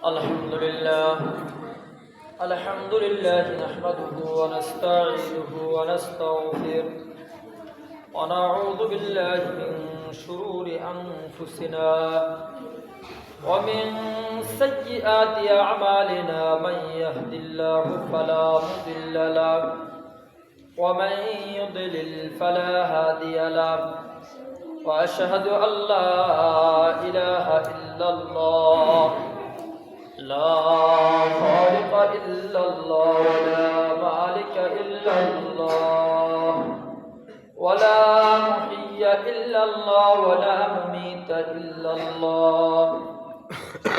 الحمد لله نحمده ونستعينه ونستغفره ونعوذ بالله من شرور أنفسنا ومن سيئات أعمالنا من يهد الله فلا مضل له ومن يضلل فلا هادي له وأشهد أن لا إله إلا الله لا خالق إلا الله ولا مالك إلا الله ولا محيي إلا الله ولا مميت إلا الله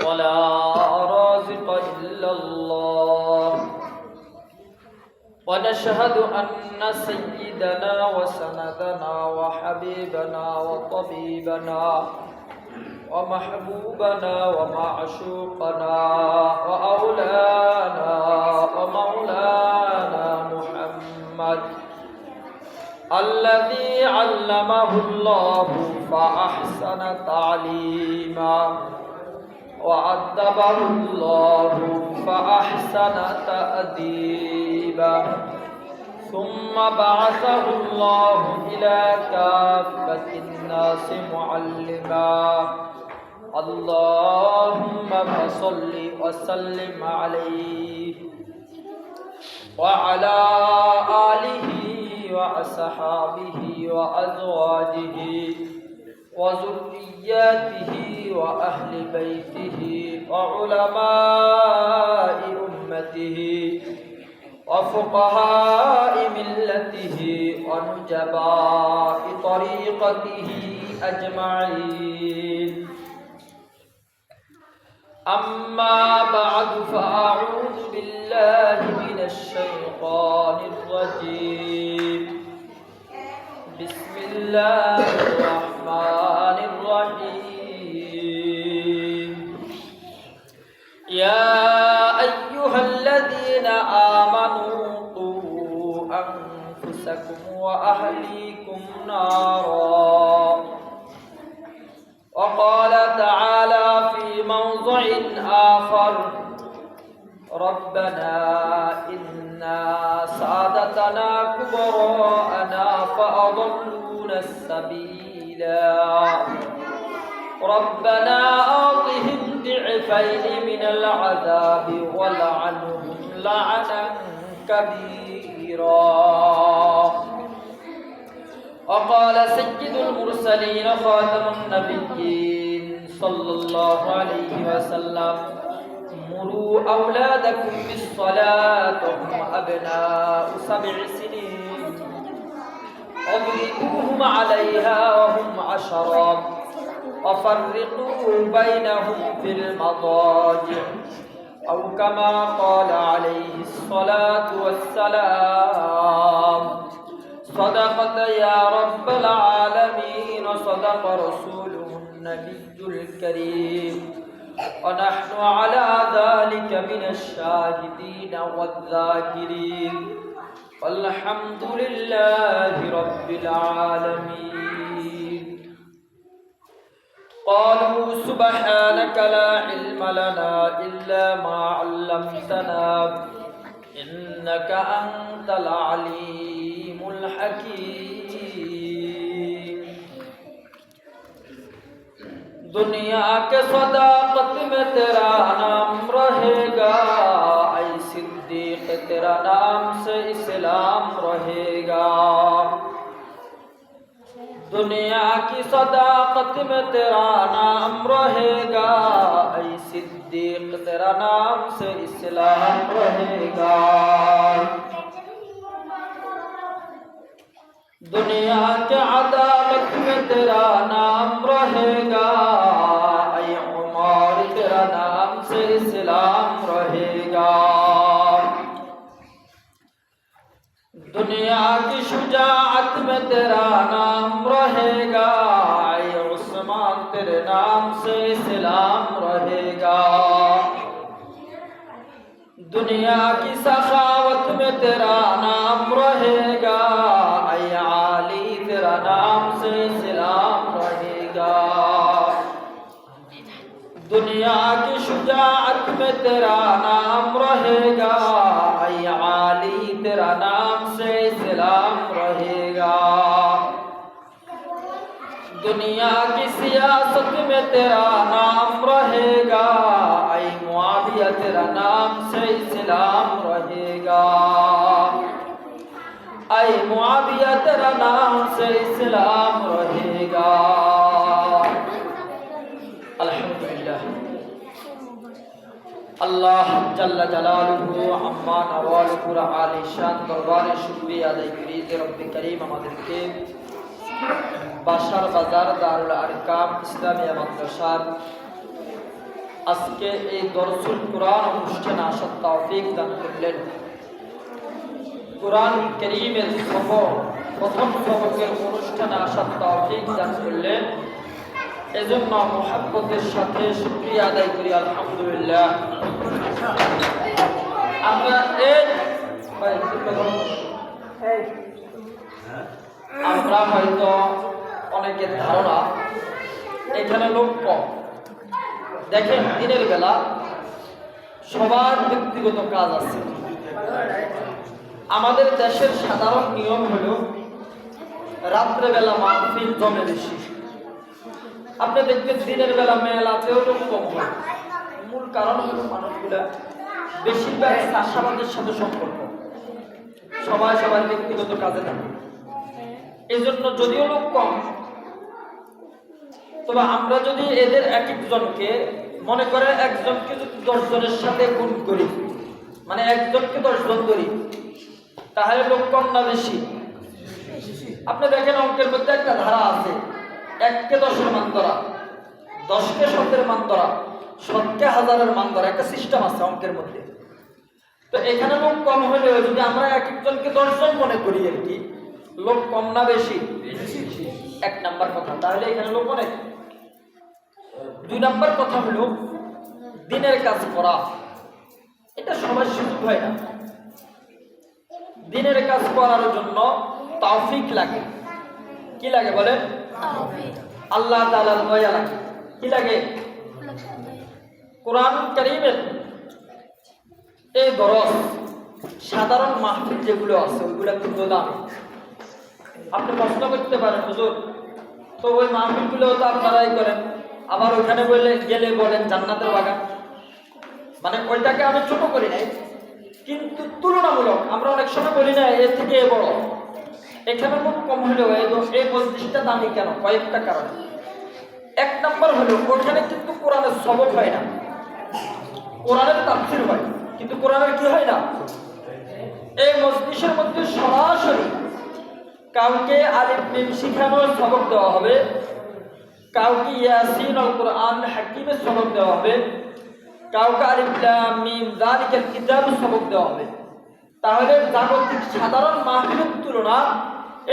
ولا رازق إلا الله ونشهد أن سيدنا وسندنا وحبيبنا وطبيبنا ومحبوبنا ومعشوقنا وأولانا ومولانا محمد الذي علمه الله فأحسن تعليما وأدبه الله فأحسن تأديبا ثم بعثه الله إلى كافة الناس معلما اللهم فصل وسلم عليه وعلى آله وأصحابه وأزواجه وذرياته وأهل بيته وعلماء أمته وفقهاء ملته ونجباء طريقته أجمعين أما بعد فأعوذ بالله من الشيطان الرجيم بسم الله الرحمن الرحيم يا أيها الذين آمنوا قوا أنفسكم وأهليكم نارا وقال تعالى في موضع آخر ربنا إنا سادتنا كبراءنا فأضلونا السبيلا ربنا آتهم ضعفين من العذاب ولعنهم لعنا كبيرا وقال سيد المرسلين خاتم النبيين صلى الله عليه وسلم مروا أولادكم بالصلاة وهم أبناء 7 سنين واضربوهم عليها وهم 10 وفرقوا بينهم في المضاجع أو كما قال عليه الصلاة والسلام صدقت يا رب العالمين وصدق رسوله النبي الكريم ونحن على ذلك من الشاهدين والذاكرين والحمد لله رب العالمين قالوا سبحانك لا علم لنا إلا ما علمتنا إنك أنت العليم الحكيم दुनिया के सदाकत में तेरा नाम रहेगा ऐ सिद्दीक तेरा नाम से इस्लाम रहेगा दुनिया की सदाकत में तेरा नाम रहेगा ऐ सिद्दीक तेरा नाम से इस्लाम रहेगा दुनिया के अदालत में तेरा नाम रहेगा ऐ उमर तेरा नाम से इस्लाम रहेगा दुनिया की शुजाअत में तेरा नाम रहेगा ऐ उस्मान तेरे नाम से इस्लाम रहेगा दुनिया की सखावत में तेरा नाम रहेगा ऐ आली तेरा नाम से इस्लाम रहेगा दुनिया की शुजाअत में तेरा नाम रहेगा, ऐ आली तेरा नाम से सलाम रहेगा। दुनिया की सियासत में तेरा नाम रहेगा, ऐ मुआविया तेरा नाम से सलाम रहेगा, ऐ मुआविया तेरा नाम से सलाम रहेगा। अल्हम्दुलिल्लाह, अल्लाह जल्ल जलालुहु अम्मा नवालुहु आली शान दरबारे शुक्रिया আদায় করি যে রব্বে করিম আমাদেরকে বাসার বাজার দারুল আরকাম ইসলামিয়া মাদ্রাসার আজকে এই দরসুল কুরআন অনুষ্ঠানে আসার তৌফিক দান করলেন। কুরআন কারীমের প্রথম সবকের অনুষ্ঠানে আসার তৌফিক দান করলেন। এজন্য মুহাব্বতের সাথে শুকরিয়া আদায় করি আলহামদুলিল্লাহ। আমরা আমরা হয়তো অনেকের ধারণা এখানে লোক কম। দেখেন দিনের বেলা সবার ব্যক্তিগত কাজ আছে। আমাদের দেশের সাধারণ নিয়ম হলো রাত্রেবেলা মাহফিল জমে বেশি। আপনি দেখবেন দিনের বেলা মেলাতেও লোক কম হয়। মূল কারণ হলো মানুষগুলা বেশিরভাগ চাষাবাদের সাথে সম্পর্ক, সবাই সবার ব্যক্তিগত কাজে থাকে। এই জন্য যদিও লোক কম, তবে আমরা যদি এদের এক একজনকে মনে করে একজনকে যদি 10 জনের সাথে গুণ করি, মানে একজনকে 10 জন করি, তাহলে লোক কম না বেশি? আপনি দেখেন অঙ্কের মধ্যে একটা ধারা আছে, 1কে 10-এর মান ধরা, 10কে 100-এর মান ধরা, 100কে 1000-এর মান ধরা, একটা সিস্টেম আছে অঙ্কের মধ্যে। তো এখানে লোক কম হলেও যদি আমরা এক একজনকে 10 জন মনে করি, আর কি লোক কম না বেশি? এক নাম্বার কথা, তাহলে এখানে লোক অনেক। 2 নাম্বার কথা হলো দিনের কাজ করা, এটা সবার সুযোগ হয় না। দিনের কাজ করার জন্য তৌফিক লাগে। কি লাগে বলেন? আল্লাহ তাআলার দয়া লাগে। কি লাগে? কুরআন কারীমের এই দরস সাধারণ মাহফিল যেগুলো আছে ওইগুলো কিন্তু দামি। আপনি প্রশ্ন করতে পারেন, হুজুর তো ওই মাহফিলগুলো তো আপনারাই করেন, আবার ওইখানে গেলে বলেন জান্নাতের বাগান। মানে ওইটাকে আমি ছোট করি নাই, কিন্তু তুলনামূলক আমরা অনেক সময় বলি না এর থেকে বড়। এখানে খুব কম হলেও এই মসজিদটা দামি কেন? কয়েকটা কারণ। 1 নাম্বার হলো ওখানে কিন্তু কোরআনের সবক হয় না, কোরআনের তাফসীর হয়, কিন্তু কোরআনের কি হয় না? এই মজলিসের মধ্যে সরাসরি কাউকে আলিফ মিম শিখানোর সবক দেওয়া হবে, কাউকে ইয়াসিন আল কোরআন হাকিমের সবক দেওয়া হবে, কাউকে আলিফ লাম মিম যালিকাল কিতাবের সবক দেওয়া হবে। তাহলে জাগতিক সাধারণ মাহফিলের তুলনা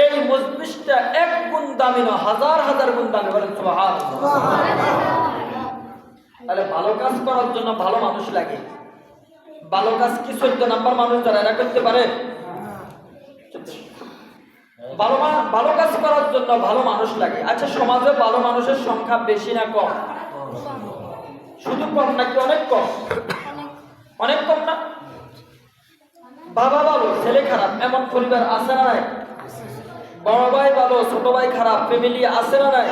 এই মজলিসটা 1 গুণ দামি না, হাজার হাজার গুণ দামি। বলেন সুবহানাল্লাহ। তাহলে ভালো কাজ করার জন্য ভালো মানুষ লাগে। ভালো কাজ কি 14 নাম্বার মানুষ যারা এরা করতে পারে? ভালো কাজ করার জন্য ভালো মানুষ লাগে। আচ্ছা, সমাজে ভালো মানুষের সংখ্যা বেশি না কম? শুধু কম নাকি অনেক কম? অনেক কম না? বাবা ভালো ছেলে খারাপ এমন পরিবার আছে না নাই? বড় ভাই ভালো ছোট ভাই খারাপ ফ্যামিলি আছে না নাই?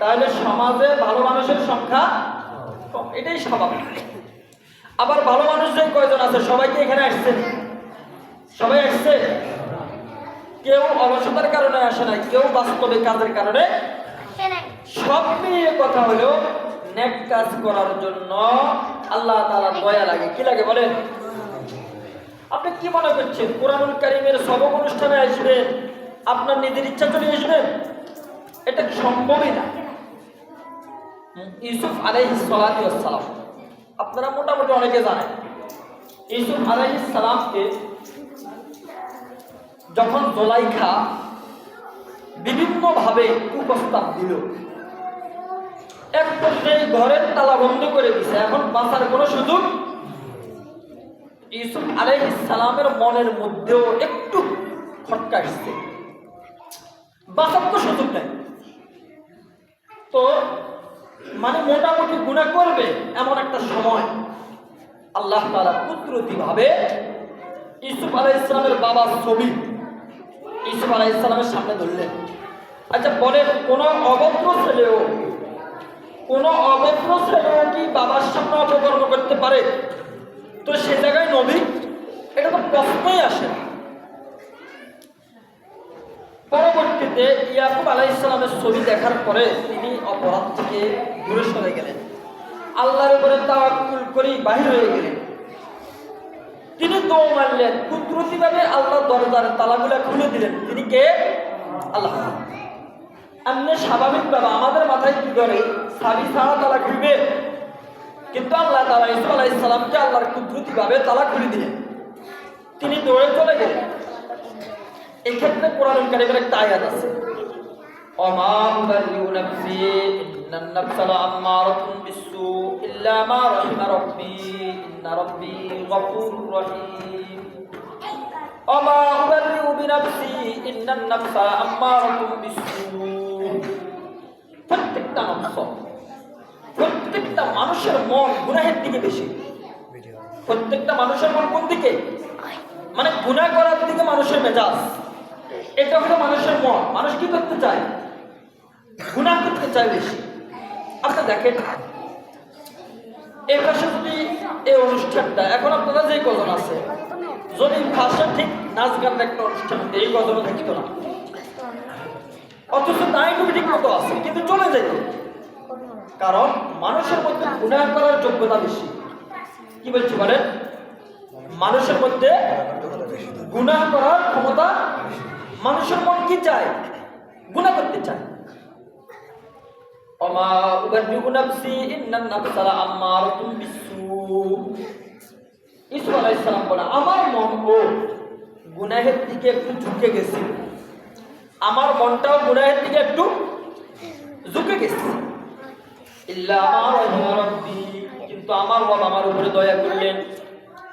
তাহলে সমাজে ভালো মানুষের সংখ্যা কম, এটাই স্বাভাবিক। আবার ভালো মানুষ যে কয়জন আছে সবাই কি এখানে আসছে? সবাই আসছে? কেউ অলসতার কারণে আসে নাই, কেউ বাস্তবে কাজের কারণে। সব মিলিয়ে কথা হলো নেক কাজ করার জন্য আল্লাহ তাআলার দয়া লাগে। কি লাগে বলেন? আপনি কি মনে করছেন কুরআনুল কারীমের সবক অনুষ্ঠানে আসবেন, আপনার নিজের ইচ্ছা চলে আসবেন? এটা সম্ভবই না। ইউসুফ আলাইহিস সালাতু ওয়াস সালাম আপনারা মোটামুটি অনেকে জানেন। ইউসুফ আলাইহিস সালামকে যখন জুলাইখা বিভিন্নভাবে কুপ্রস্তাব দিল, এক পর্যায়ে ঘরের তালা বন্ধ করে দিছে, এখন বাঁচার কোনো সুযোগ। ইউসুফ আলাইহিস সালামের মনের মধ্যেও একটু খটকা আসছে, বাঁচার তো সুযোগ নেই। তো মানে মোটামুটি গুনাহ করবে এমন একটা সময় আল্লাহ তাআলা কুদরতি ভাবে ইউসুফ আলাইহিস সালামের বাবার ছবি ইউসুফ আলাইহিস সালামের সামনে ধরলেন। আচ্ছা বলেন, কোন অভদ্র ছেলেও কি বাবার সামনে অপকর্ম করতে পারে? তো সে জায়গায় নবী, এটা তো প্রশ্নই আসে না। পরবর্তীতে ইয়াকুব আলাইহিস সালামের ছবি দেখার পরে তিনি অপরাধ থেকে দূরে সরে গেলেন, আল্লাহর উপরে তাওয়াক্কুল করে বাহির হয়ে গেলেন। তিনি দোয়া মারলেন, কুদরতিভাবে আল্লাহ দরজার তালাগুলা খুলে দিলেন। তিনি কে? আল্লাহ। আপনি স্বাভাবিকভাবে আমাদের মাথায় কি করে সাবি ছাড়া তালা খুলবে, কিন্তু আল্লাহ তাআলা ইউসুফ আলাইহিস সালামকে আল্লাহর কুদরতিভাবে তালা খুলে দিলেন। তিনি দৌড়ে চলে গেলেন। এই ক্ষেত্রে কোরআন কারীমের একটা আয়াত আছে, ওমা উবারিউ নাফসি ইন্নান নাফসা লাআম্মারাতুন বিসসু ইল্লা মা রাহিমা রাব্বি ইন্না রাব্বি গফুরুর রহিম। ওমা উবারিউ বিনাফসি ইন্নান নাফসা লাআম্মারাতুন বিসসু। প্রত্যেকটা মানুষের মন গুনাহের দিকে বেশি। প্রত্যেকটা মানুষের মন কোন দিকে? মানে গুনাহ করার দিকে মানুষের মেজাজ। এটা হলো মানুষের মন। মানুষ কি করতে চায়? গুনাহ করতে চায় বেশি। আপনি দেখেন এই পাশে যদি এই অনুষ্ঠানটা এখন আপনারা যে কজন আছে, যদি ভাষা ঠিক নাচ গানের একটা অনুষ্ঠান হতো, এই কজনও থাকতো না। অথচ দায়িত্ব ঠিক মতো আছে, কিন্তু চলে যেত। কারণ মানুষের মধ্যে গুনাহ করার যোগ্যতা বেশি। কি বলছি বলেন? মানুষের মধ্যে গুনাহ করার ক্ষমতা। মানুষের মন কি চায়? গুনাহ করতে চায়। ওমা উবারিউ নাফসি ইন্নান নাফসা লাআম্মারাতুন বিসসু। ইউসুফ আলাইহিস সালাম বলে, আমার মন গুনাহের দিকে একটু ঝুঁকে গেছে, আমার মনটাও গুনাহের দিকে একটু ঝুঁকে গেছে। ইল্লা মা রাহিমা রাব্বি, কিন্তু আমার রব আমার উপরে দয়া করলেন।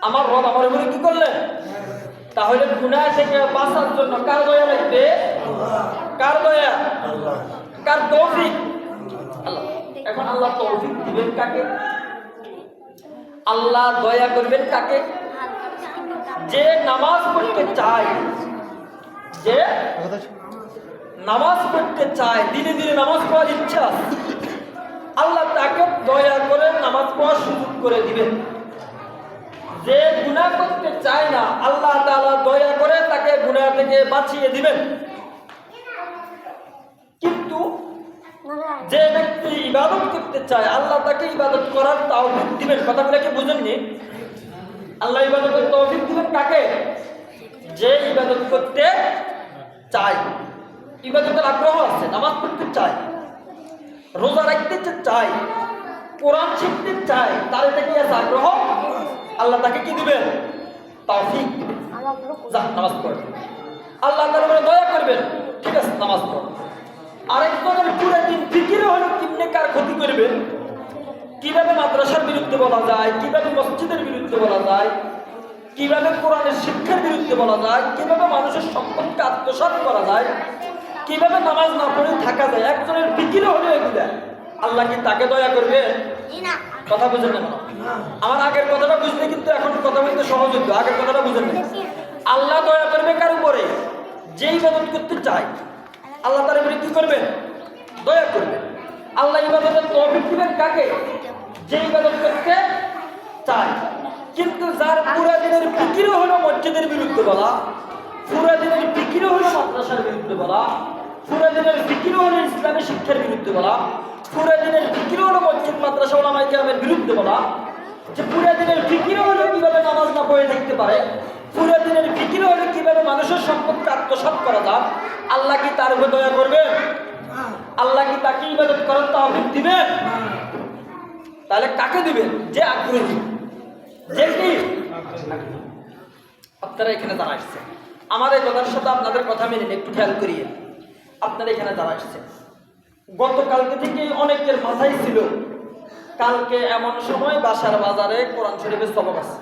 আমার রব আমার উপরে কি করলেন? তাহলে গুনাহ থেকে বাঁচার জন্য কার দয়া লাগবে? কার দয়া? কার তৌফিক? আল্লাহ। এখন আল্লাহ তৌফিক দিবেন কাকে? আল্লাহ দয়া করবেন কাকে? যে নামাজ পড়তে চায়, যে নামাজ পড়তে চায়, দিনে দিনে নামাজ পড়ার ইচ্ছা, আল্লাহ তাকে দয়া করে নামাজ পড়ার সুযোগ করে দিবেন। যে গুনাহ করতে চায় না, আল্লাহ তাআলা দয়া করে তাকে গুনাহ থেকে বাঁচিয়ে দিবেন। কিন্তু যে ব্যক্তি ইবাদত করতে চায়, আল্লাহ তাকে ইবাদত করার তৌফিক দিবেন। কথাগুলো কি বুঝেননি? আল্লাহ ইবাদতের তৌফিক দিবেন কাকে? যে ইবাদত করতে চায়, ইবাদতের আগ্রহ আছে, নামাজ পড়তে চায়, রোজা রাখতে চায়, কোরআন শিখতে চায়, তার এটা কি আছে? আগ্রহ। আল্লাহ তাকে কি দিবেন? তৌফিক দিবেন। যা নামাজ পড়। আল্লাহ তার উপরে দয়া করবেন, ঠিক আছে নামাজ পড়। আরেকজনের পুরো দিন ফিকিরে হলো কিমনে কার ক্ষতি করবে, কিভাবে মাদ্রাসার বিরুদ্ধে বলা যায়, কিভাবে মসজিদের বিরুদ্ধে বলা যায়, কিভাবে কোরআনের শিক্ষার বিরুদ্ধে বলা যায়, কিভাবে মানুষের সম্পদকে আত্মসাৎ করা যায়, কিভাবে নামাজ না পড়ে থাকা যায়, একজনের ফিকিরে হলো এগুলা। আল্লাহ কি তাকে দয়া করবে? কথা বুঝেন না? আমার আগের কথাটা বুঝতে কিন্তু এখন কথা বলতে সহজ হতো। আগের কথাটা বুঝেন না। আল্লাহ দয়া করবে কার উপরে? যে ইবাদত করতে চায়, আল্লাহ তার উপরে কি করবেন? দয়া করবেন। আল্লাহ ইবাদতের তৌফিক দিবেন কাকে? যে ইবাদত করতে চায়। কিন্তু যার পুরা দিনের ফিকিরও হলো মসজিদের বিরুদ্ধে বলা, পুরা দিনের ফিকিরও হলো মাদ্রাসার বিরুদ্ধে বলা, পুরা দিনের ফিকিরও হলো ইসলামী শিক্ষার বিরুদ্ধে বলা, পুরা দিনের ফিকিরও হলো মসজিদ মাদ্রাসা ওলামায়ে কেরামের বিরুদ্ধে বলা, যে পুরা দিনের ফিকিরও হলো কিভাবে নামাজ না পড়ে থাকতে পারে, পুরা দিনের ফিকিরও হলো কিভাবে মানুষের সম্পদকে আত্মসাৎ করা যায়। আল্লাহ কি তার উপর দয়া করবেন? আল্লাহ কি তাকে ইবাদত করার তৌফিক দিবেন? তাহলে কাকে দিবেন? যে আগ্রহী, যে কি। আপনারা এখানে যারা আসছেন, আমার এই কথার সাথে আপনাদের কথা মেনে একটু খেয়াল করিয়ে, আপনারা এখানে যারা আসছেন, গতকালকে থেকে অনেকের মাথায় ছিল কালকে এমন সময় বাসার বাজারে কোরআন শরীফের সবক আছে,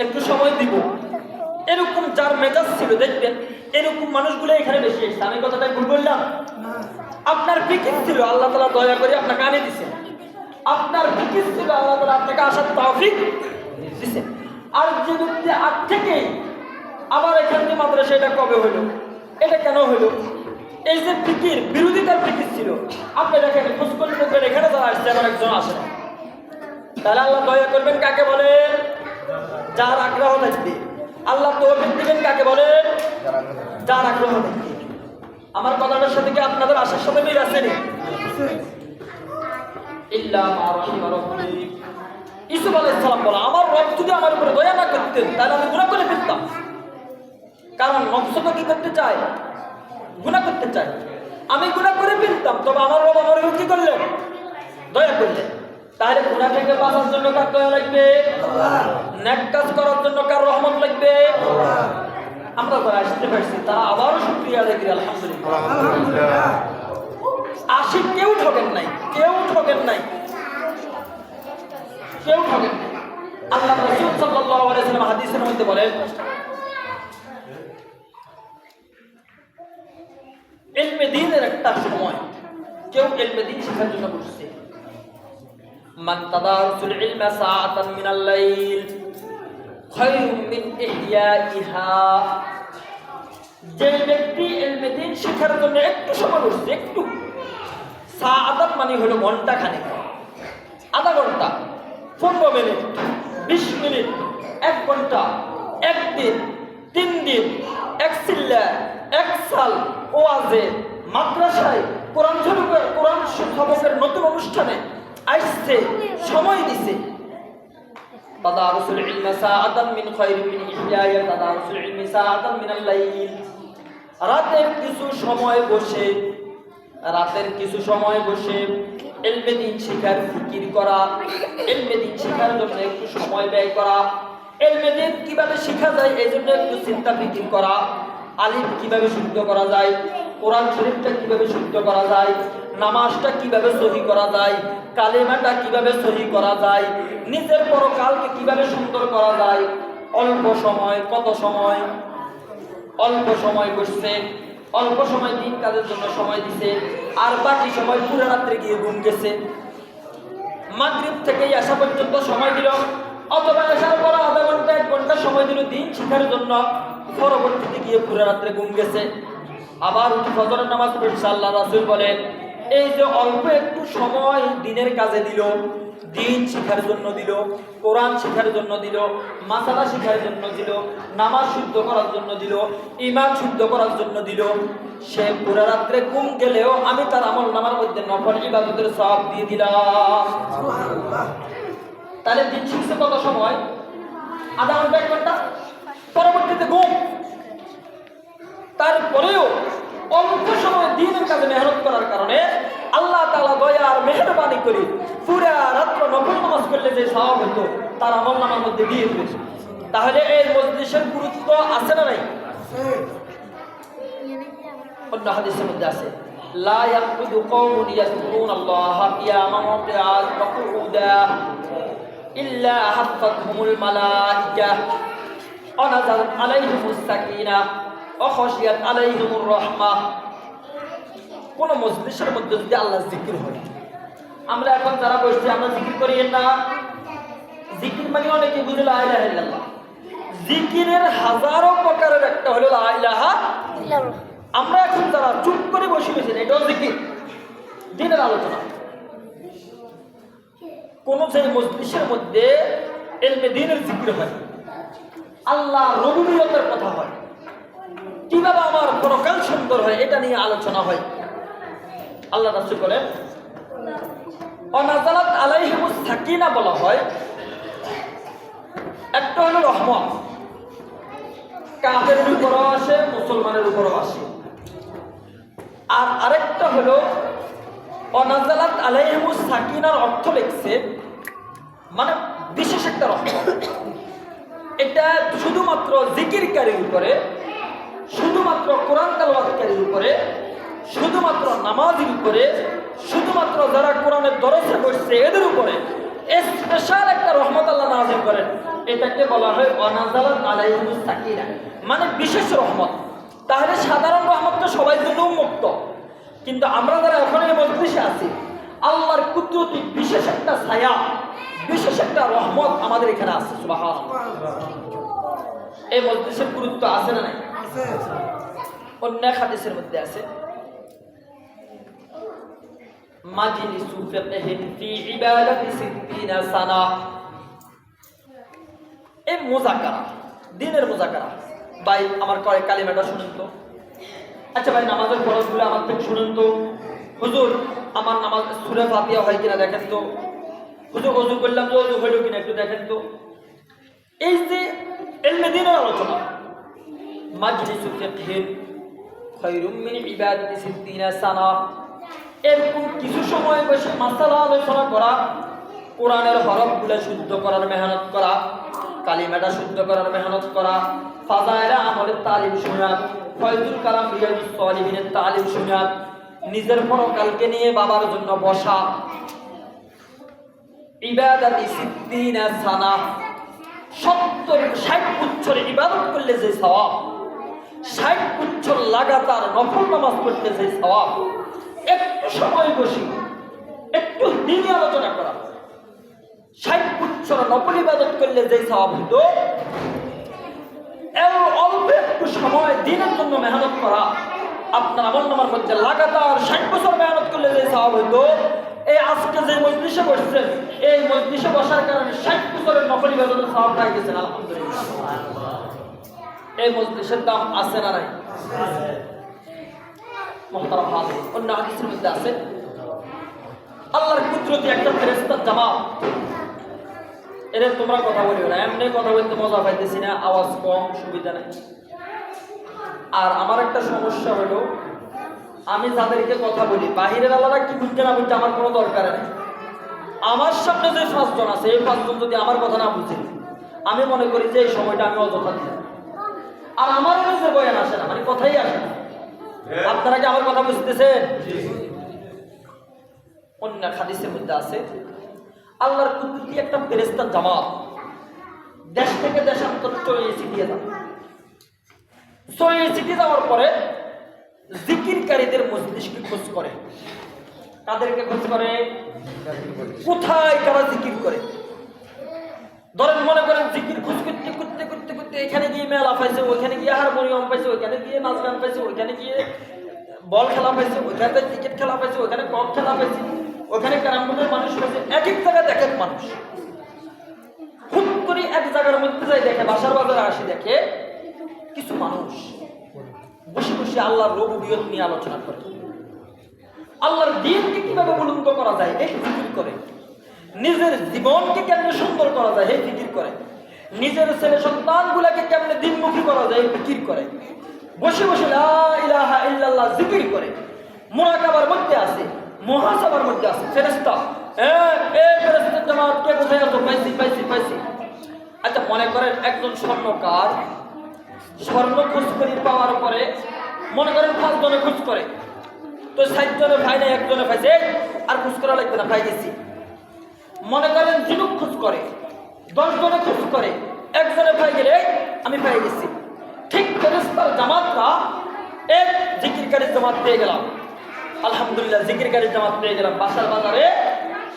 একটু সময় দিব। এরকম যার মেজাজ ছিল দেখবেন, এরকম মানুষগুলো এখানে বেশি এসেছে। আমি কথাটা ভুল বললাম? আপনার ফিকির ছিল, আল্লাহ তাআলা দয়া করে আপনাকে আনে দিয়েছেন। আপনার ফিকির ছিল, আল্লাহ তাআলা আপনাকে আসার তৌফিক দিয়েছেন। আর যে ব্যক্তি আগ থেকেই আবার এখান থেকে মাদ্রাসা, এটা কবে হলো, এটা কেন হলো, এই যে ফিকির, বিরোধিতার ফিকির ছিল, আপনি দেখেন খোঁজ করলে দেখবেন এখানে যারা আসছে আবার একজন আসে না। তাহলে আল্লাহ দয়া করবেন কাকে বলেন? যার আগ্রহ থাকবে। আল্লাহ তৌফিক দিবেন কাকে বলেন? যার আগ্রহ থাকবে। আমার কথাটার সাথে কি আপনাদের আশার সাথে মিল আছে না? ইল্লা মা রাহিমা রাব্বি। ইউসুফ আলাইহিস সালাম বলে, আমার রব যদি আমার উপরে দয়া না করতেন তাহলে আমি গুনাহ করে ফেলতাম। কারণ নফস তো কি করতে চায়? গুনাহ করতে চায়। আমি গুনাহ করে ফেলতাম, তবে আমার রব আমার উপর কি করলেন? দয়া করলেন। তাহলে গুনাহ থেকে বাঁচার জন্য কার দয়া লাগবে? আল্লাহ। নেক কাজ করার জন্য কার রহমত লাগবে? আল্লাহ। আমরা যারা আসতে পারছি তারা আবারও শুকরিয়া আদায় করি আলহামদুলিল্লাহ। আশিক কেউ ঠকেন নাই, কেউ ঠকেন নাই, কেউ ঠকেন নাই। আল্লাহ রাসূল সাল্লাল্লাহু আলাইহি ওয়াসাল্লাম হাদিসের মধ্যে বলেন, ইলমে দ্বীনের একটা সময় কেউ ইলমে দ্বীন শেখার জন্য বসছে, মান তাদারুসুল ইলমা সাআতান মিনাল লাইল খায়রুম মিন ইহইয়াইহা। যে ব্যক্তি ইলমে দ্বীন শেখার জন্য একটু সময় বসছে, একটু, সাআতান মানে হলো ঘন্টা খানেক, আধা ঘন্টা, 15 মিনিট, 20 মিনিট, 1 ঘন্টা, 1 দিন, 3 দিন, 1 সিল্লা, 1 সাল, ওয়াজে, মাদ্রাসায়, কোরআন শরীফের, কোরআন সবকের নতুন অনুষ্ঠানে আসছে, সময় দিছে। তাদারুসুল ইলমি সাআতান মিন খায়রিন মিন ইহইয়া তাদারুসুল ইলমি সাআতান মিনাল লাইল। রাতের কিছু সময় বসে, রাতের কিছু সময় বসে ইলমে দ্বীন শিখার ফিকির করা, ইলমে দ্বীন শিখার জন্য একটু সময় ব্যয় করা, ইলমে দ্বীন কিভাবে শেখা যায় এই জন্য একটু চিন্তা ফিকির করা, আলিফ কিভাবে শুদ্ধ করা যায়, কোরআন শরীফটা কিভাবে শুদ্ধ করা যায়, নামাজটা কিভাবে সহি করা যায়, কালেমাটা কিভাবে সহি করা যায়, নিজের পরকালকে কিভাবে সুন্দর করা যায়। অল্প সময়, কত সময়? অল্প সময় বসছে, অল্প সময় দিন কাজের জন্য সময় দিছে, আর বাকি সময় পুরো রাত্রে গিয়ে ঘুম গেছে। মাগরিব থেকে আসা পর্যন্ত সময় দিল, অথবা আসার পর আধা ঘন্টা 1 ঘন্টা সময় দিল দিন শিখার জন্য, পরবর্তীতে গিয়ে পুরো রাত্রে ঘুম গেছে। আবার উঠে ফজরের নামাজ পড়ছে। আল্লাহ রাসূল বলেন, এই যে অল্প একটু সময় দিনের কাজে দিল, দিন শিখার জন্য দিল, কোরআন শিখার জন্য দিল, মাসালা শিখার জন্য দিল, নামাজ শুদ্ধ করার জন্য দিল, ঈমান শুদ্ধ করার জন্য দিল, সে পুরো রাত্রে ঘুম গেলেও আমি তার আমল নামার মধ্যে নফল ইবাদতের সওয়াব দিয়ে দিলাম। সুবহানাল্লাহ। তাহলে দিন শিখছে কত সময়? আধা ঘন্টা, 1 ঘন্টা, পরবর্তীতে ঘুম। তারপরেও অল্প সময় দিনের কাজে মেহনত করার কারণে আল্লাহ তাআলা দয়া আর মেহেরবানি করে পুরা রাত্র নফল নামাজ করলে যে সওয়াব হতো তার আমল নামার মধ্যে দিয়ে দিয়েছে। তাহলে এই মজলিসের গুরুত্ব আছে না নাই? অন্য হাদিসের মধ্যে আছে, লা ইয়াকুদু কওমুন ইয়াযকুরুনাল্লাহা কিয়ামান ওয়া কিয়ামান ওয়া কুউদা ইল্লা হাফাতহুমুল মালায়েকা ওয়া নাযালাত আলাইহিমুস সাকিনাহ ওয়া খাশিয়াত আলাইহিমুর রাহমাহ। কোন মজলিসের মধ্যে যদি আল্লাহর জিকির হয়, আমরা এখন যারা বসছি আমরা জিকির করি না। জিকির মানে অনেকে বুঝে লা ইলাহা ইল্লাল্লাহ। জিকিরের হাজারো প্রকারের একটা হলো লা ইলাহা ইল্লাল্লাহ। আমরা এখন যারা চুপ করে বসে রয়েছেন এটাও জিকির, দিনের আলোচনা। কোন যে মজলিসের মধ্যে ইলমে দ্বীনের জিকির হয়, আল্লাহ রুবুবিয়তের কথা হয়, কিভাবে আমার পরকাল সুন্দর হয় এটা নিয়ে আলোচনা হয়, আল্লাহ রাসূল বলেন অনাজালাত আলাইহিমুস সাকিনা বলা হয়। একটা হলো রহমত, কাফেরের উপরও আসে, মুসলমানের উপরও আসে। আর আরেকটা হলো অনাজালাত আলাইহিমুস সাকিনার অর্থ লিখছে মানে বিশেষ একটা রহমত। এটা শুধুমাত্র জিকিরকারীর উপরে, শুধুমাত্র কোরআন তেলাওয়াতকারীর উপরে, শুধুমাত্র নামাজের উপরে, শুধুমাত্র যারা কোরআনের দরসে বসছে এদের উপরে স্পেশাল একটা রহমত আল্লাহ নাযিল করেন। এটাকে বলা হয় ওয়ানাজালাত আলাইহিমুস সাকিনা, মানে বিশেষ রহমত। তাহলে সাধারণ রহমত তো সবাই জন্য উন্মুক্ত, কিন্তু আমরা যারা এখন এই মজলিসে আছি, আল্লাহর কুদরতি বিশেষ একটা ছায়া, বিশেষ একটা রহমত আমাদের এখানে আছে। সুবহানাল্লাহ। এই মজলিসের গুরুত্ব আছে না নাই? অন্য হাদিসের মধ্যে আছে, মাজলিসু ফিকহিন ফি ইবাদাতি 60 সানা। এই মুযাকারা, দ্বীনের মুযাকারা। ভাই আমার কয় কালিমাটা শুনেন তো। আচ্ছা ভাই, নামাজের ফরজগুলো আমার থেকে শুনেন তো। হুজুর আমার নামাজ সূরা ফাতিহা হয় কিনা দেখেন তো। হুজুর ওযু করলাম তো ওযু হলো কিনা একটু দেখেন তো। এই যে ইলমে দ্বীনের আলোচনা, মাজলিসু ফিকহিন খায়রুম মিন ইবাদাতি 60 সানা। এরকম কিছু সময় বসে মাসালা আলোচনা করা, কোরআনের হরফগুলো শুদ্ধ করার মেহনত করা, কালিমাটা শুদ্ধ করার মেহনত করা, ফাজায়েলে আমলের তালিম শোনা, ফয়জুল কালাম রিয়াজুস সালিহিনের তালিম শোনা, নিজের পরকালকে নিয়ে বাবার জন্য বসা। ইবাদাতি 60 সানা, 70-60 বছর ইবাদত করলে যে সওয়াব, 60 বছর লাগাতার নফল নামাজ পড়তে যে সওয়াব, একটু সময় বসি একটু দিনই আলোচনা করা, 60 বছর নফল ইবাদত করলে যে সওয়াব হতো, অল্প একটু সময় দিনের জন্য মেহনত করা, আপনার আমলনামার মধ্যে লাগাতার 60 বছর মেহনত করলে যে সওয়াব হতো, এই আজকে যে মজলিসে বসছেন, এই মজলিসে বসার কারণে 60 বছরের নফল ইবাদতের সওয়াব পাই গেছেন। আলহামদুলিল্লাহ। এই মজলিসের দাম আছে না নাই? মুহতারাম হাজির, অন্য হাদিসের মধ্যে আছে, আল্লাহর কুদরতি একটা ফেরেশতার জামাত। এর তোমরা কথা বলিও না, এমনি কথা বলতে মজা পাইতেছি না, আওয়াজ কম, সুবিধা নাই। আর আমার একটা সমস্যা হলো, আমি যাদেরকে কথা বলি, বাহিরের আল্লাহরা কি বুঝতে না বুঝতে আমার কোনো দরকার নেই। আমার সামনে যে 5 জন আছে, এই 5 জন যদি আমার কথা না বুঝে, আমি মনে করি যে এই সময়টা আমি অযথা দিলাম। আর আমার যে বয়ান আসে না, মানে কথাই আসে না। আপনারা কি আমার কথা বুঝতেছেন? অন্য হাদিসের মধ্যে আছে, আল্লাহর কুদরতি একটা ফেরেশতার জামাত দেশ থেকে দেশান্তর ছড়িয়ে ছিটিয়ে যাবে। ছড়িয়ে ছিটিয়ে যাওয়ার পরে জিকিরকারীদের মজলিসকে খোঁজ করে। কাদেরকে খোঁজ করে? কোথায় কারা জিকির করে। ধরেন মনে করেন জিকির খোঁজ করতে করতে করতে করতে এখানে গিয়ে মেলা পাইছে, ওইখানে গিয়ে হারমোনিয়াম পাইছে, ওইখানে গিয়ে নাচ গান পাইছে, ওইখানে গিয়ে বল খেলা পাইছে, ওইখানে ক্রিকেট খেলা পাইছে, ওইখানে কক খেলা পাইছে, ওইখানে ক্যারাম বোর্ডের মানুষ পাইছে। এক এক জায়গায় দেখেন মানুষ হুট করে এক জায়গার মধ্যে যাই দেখে, বাসার বাজারে আসি দেখে কিছু মানুষ বসে বসে আল্লাহর রুবুবিয়ত নিয়ে আলোচনা করে, আল্লাহর দ্বীনকে কিভাবে বুলন্দ করা যায় এই ফিকির করে, নিজের জীবনকে কেমনে সুন্দর করা যায় এই ফিকির করে, নিজের ছেলে সন্তানগুলোকে কেমনে দ্বীনমুখী করা যায় এই ফিকির করে, বসে বসে লা ইলাহা ইল্লাল্লাহ জিকির করে। মুরাকাবার মধ্যে আছে, মুহাসাবার মধ্যে আছে। ফেরেশতা ফেরেশতার জামাত কে কোথায় আছো? পাইছি পাইছি পাইছি। আচ্ছা মনে করেন একজন স্বর্ণকার স্বর্ণ খোঁজ করে পাওয়ার পরে মনে করেন 5 জনে খোঁজ করে, তো 60 জনে ভাই না, একজনে পাইছে, আর খোঁজ করা লাগবে না, পাই গেছি। মনে করেন ঝিনুক খোঁজ করে 10 জনে খোঁজ করে, একজনে পাই গেলে আমি পাই গেছি। ঠিক ফেরেশতার জামাতরা এক জিকিরকারীর জামাত পেয়ে গেলাম, আলহামদুলিল্লাহ জিকিরকারীর জামাত পেয়ে গেলাম। বাসার বাজারে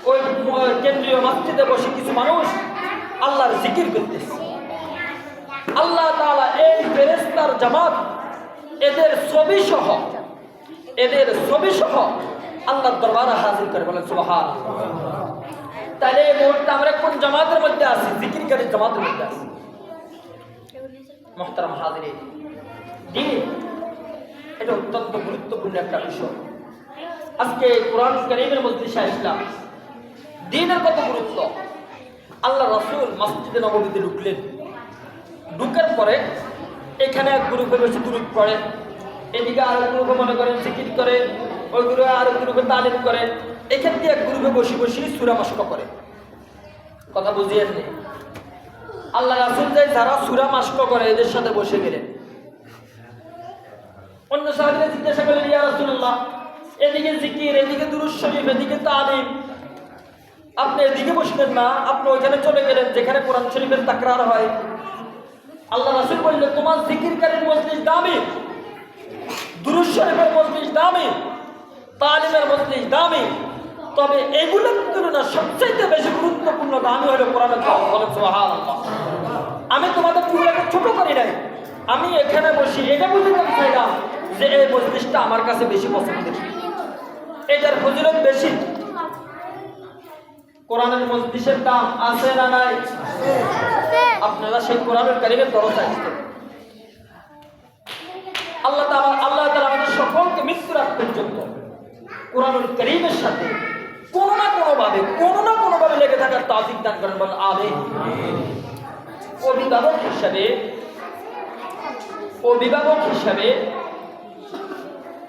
ওই কেন্দ্রীয় মসজিদে বসে কিছু মানুষ আল্লাহর জিকির করতেছে। আল্লাহ তাআলা এই ফেরেশতার জামাত এদের ছবি সহ আল্লাহর দরবারে হাজির করে, বলেন সুবহানাল্লাহ। তাহলে এই মুহূর্তে আমরা কোন জামাতের মধ্যে আছি? জিকিরকারীর জামাতের মধ্যে আছি। মুহতারাম হাজিরিন, দ্বীন এটা অত্যন্ত গুরুত্বপূর্ণ একটা বিষয়। আজকে কোরআন কারীমের মজলিসে আসলাম, দ্বীনের কত গুরুত্ব। আল্লাহ রাসূল মসজিদে নববীতে ঢুকলেন, ঢুকার পরে এখানে এক গ্রুপে বসে দুরূদ পড়ে, এদিকে আর এক গ্রুপে মনে করেন জিকির করে, ওই গ্রুপে আর এক গ্রুপে তালিম করে, এখান দিয়ে এক গ্রুপে বসে বসে সূরা মাশক করে। কথা বুঝিয়েন নি? আল্লাহ রাসূল যারা সূরা মাশক করে এদের সাথে বসে গেলেন। অন্য সাহাবীরা জিজ্ঞাসা করলেন, ইয়া রাসূলুল্লাহ, এদিকে জিকির, এদিকে দুরূদ শরীফ, এদিকে তালিম, আপনি এদিকে বসলেন না, আপনি ওইখানে চলে গেলেন যেখানে কোরআন শরীফের তাকরার হয়। আল্লাহ রাসূল বললেন, তোমার জিকিরকারীর মজলিস দামি, দুরূদ শরীফের মজলিস দামি, তালিমের মজলিস দামি, তবে এগুলোর তুলনায় সবচেয়ে বেশি গুরুত্বপূর্ণ দামি হলো কোরআনের দাওয়াত। বলেন সুবহানাল্লাহ। আমি তোমাদের পুরোটাকে ছোট করি নাই, আমি এখানে বসি এটা বুঝতে চাইলাম যে এই মজলিসটা আমার কাছে বেশি পছন্দের, এটার ফজিলত বেশি। কোরআনের মজলিসের দাম আছে না নাই? আপনারা সেই কোরআনের কারিমের দরজা আসতে আল্লাহ তাআলা আমাদের সকলকে মৃত্যুর আগ পর্যন্ত কোরআনুল কারীমের সাথে কোনো না কোনোভাবে লেগে থাকার তৌফিক দান করেন। বলেন আমিন। অভিভাবক হিসাবে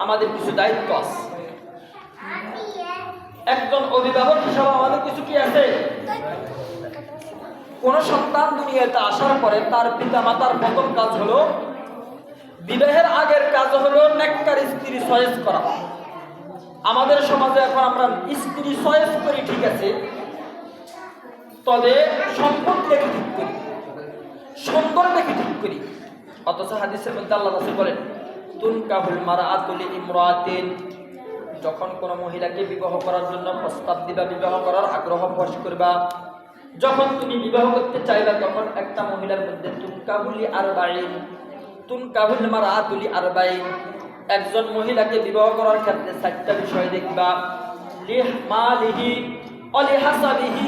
আমাদের কিছু দায়িত্ব আছে। একজন অভিভাবক হিসাবে আমাদের কিছু কি আছে? কোন সন্তান দুনিয়াতে আসার পরে তার পিতা মাতার প্রথম কাজ হলো, বিবাহের আগের কাজ হলো নেককার স্ত্রী চয়েস করা। আমাদের সমাজে এখন আমরা স্ত্রী চয়েস করি ঠিক আছে, তবে সম্পদ দেখে ঠিক করি, সুন্দর দেখে ঠিক করি। অথচ হাদিসের মধ্যে আল্লাহ রাসূল বলেন, তুনকাহুল মারআতু লিইমরাতিন, যখন কোনো মহিলাকে বিবাহ করার জন্য প্রস্তাব দিবা, বিবাহ করার আগ্রহ প্রকাশ করবা, যখন তুমি বিবাহ করতে চাইবা, তখন একটা মহিলার মধ্যে তুনকাহুল মারআতু লিআরবাইন, একজন মহিলাকে বিবাহ করার ক্ষেত্রে 4টা বিষয় দেখবা। লিমালিহি ওয়ালি হাসাবিহি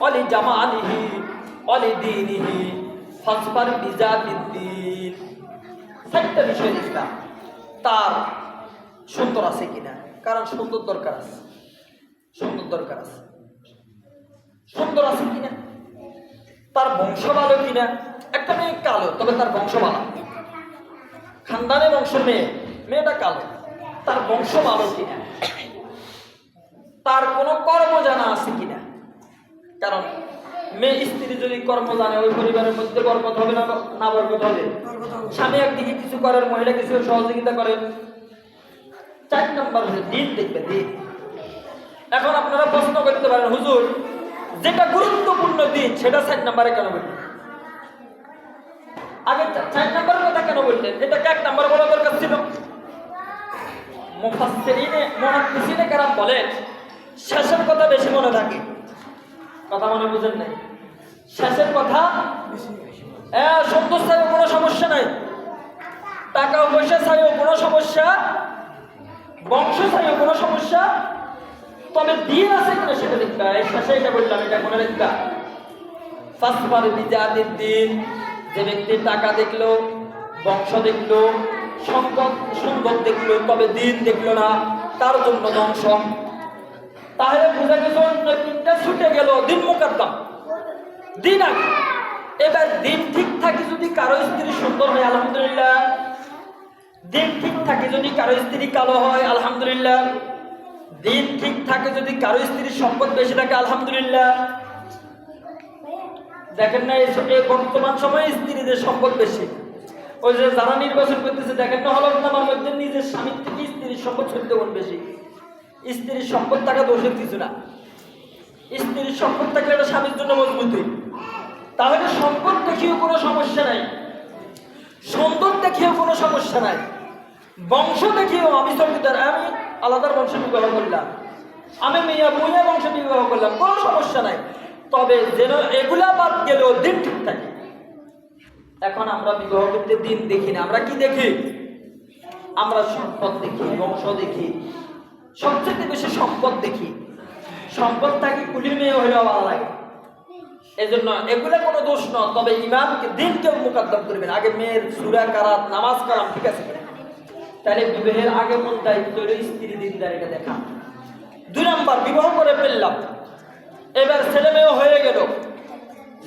ওয়ালি জামালিহি ওয়ালি দীনিহি ফাসবার বিজাতিদ্দিন। 4টা বিষয় দেখবা, তার সুন্দর আছে কিনা, কারণ সুন্দর দরকার আছে, সুন্দর আছে কিনা, তার বংশ ভালো কিনা। একটা মেয়ে কালো তবে তার বংশ ভালো, খানদানে বংশের মেয়েটা কালো, তার বংশ ভালো কিনা, তার কোনো কর্ম জানা আছে কিনা। কারণ মেয়ে স্ত্রী যদি কর্ম জানে, ওই পরিবারের মধ্যে বরকত হবে না বরকত হবে? স্বামী একদিকে কিছু করেন, মহিলা কিছু সহযোগিতা করেন। 4 নম্বর হচ্ছে দিন দেখবে, দিন। এখন আপনারা প্রশ্ন করতে পারেন, হুজুর যেটা গুরুত্বপূর্ণ দিন সেটা 4 নম্বরে কেন বললেন? আগে 4 নম্বরের কথা কেন বললেন? এটাকে 1 নম্বর বলা দরকার ছিল। মুহাদ্দিসিনে কেরাম বলেন, শেষের কথা বেশি মনে থাকে। কথা মনে বুঝেন নাই? শেষের কথা সন্তোষ চাইও কোনো সমস্যা নাই, টাকা পয়সা চাইও কোনো সমস্যা, বংশ চাইও কোনো সমস্যা, তবে দিন আছে কিনা সেটা দেখবা। এই শেষে এটা বললাম, এটা মনে রাখবা। ফাসবার বিজাতিদ্দিন, যে ব্যক্তি টাকা দেখলো, বংশ দেখলো, সম্পদ সুন্দর দেখলো, তবে দিন দেখলো না, তার জন্য ধ্বংস। তাহলে বোঝা গেছে অন্য 3টা ছুটে গেল, দিন মুকদ্দম, দিন আগে। এবার দিন ঠিক থাকে যদি কারো স্ত্রী সুন্দর হয় আলহামদুলিল্লাহ, দিন ঠিক থাকে যদি কারো স্ত্রী কালো হয় আলহামদুলিল্লাহ, দিন ঠিক থাকে যদি কারো স্ত্রীর সম্পদ বেশি থাকে আলহামদুলিল্লাহ। দেখেন না এই বর্তমান সময়ে স্ত্রীদের সম্পদ বেশি, ওই যে যারা নির্বাচন করতেছে দেখেন না, হলফনামার মধ্যে নিজের স্বামীর থেকে স্ত্রীর সম্পদ 14 গুণ বেশি। স্ত্রীর সম্পদ থাকা দোষের কিছু না, স্ত্রীর সম্পদ থাকলে এটা স্বামীর জন্য মজবুতি। তাহলে সম্পদ দেখিও কোনো সমস্যা নাই, সুন্দর দেখিও কোনো সমস্যা নাই, বংশ দেখিও আমি চৌকিদার, আমি আলাদার বংশ বিবাহ করলাম, আমি মিয়া মুইয়া বংশ বিবাহ করলাম, কোনো সমস্যা নাই, তবে যেন এগুলা বাদ গেলেও দিন ঠিক থাকে। এখন আমরা বিবাহ করতে দিন দেখি না, আমরা কি দেখি? আমরা সম্পদ দেখি, বংশ দেখি, সবচেয়ে বেশি সম্পদ দেখি। সম্পদ থাকি কুলি মেয়ে হইলেও ভালো লাগে, এই জন্য এগুলো কোনো দোষ নয়, তবে ইমানকে দিনকে মুকদ্দম করবেন। আগে মেয়ের সূরা কারাত, নামাজ কালাম ঠিক আছে কিনা, তাহলে বিবাহের আগে মন দায়িত্ব হলো স্ত্রী দিনদারিটা দেখা। 2 নম্বর, বিবাহ করে ফেললাম, এবার ছেলে মেয়ে হয়ে গেল,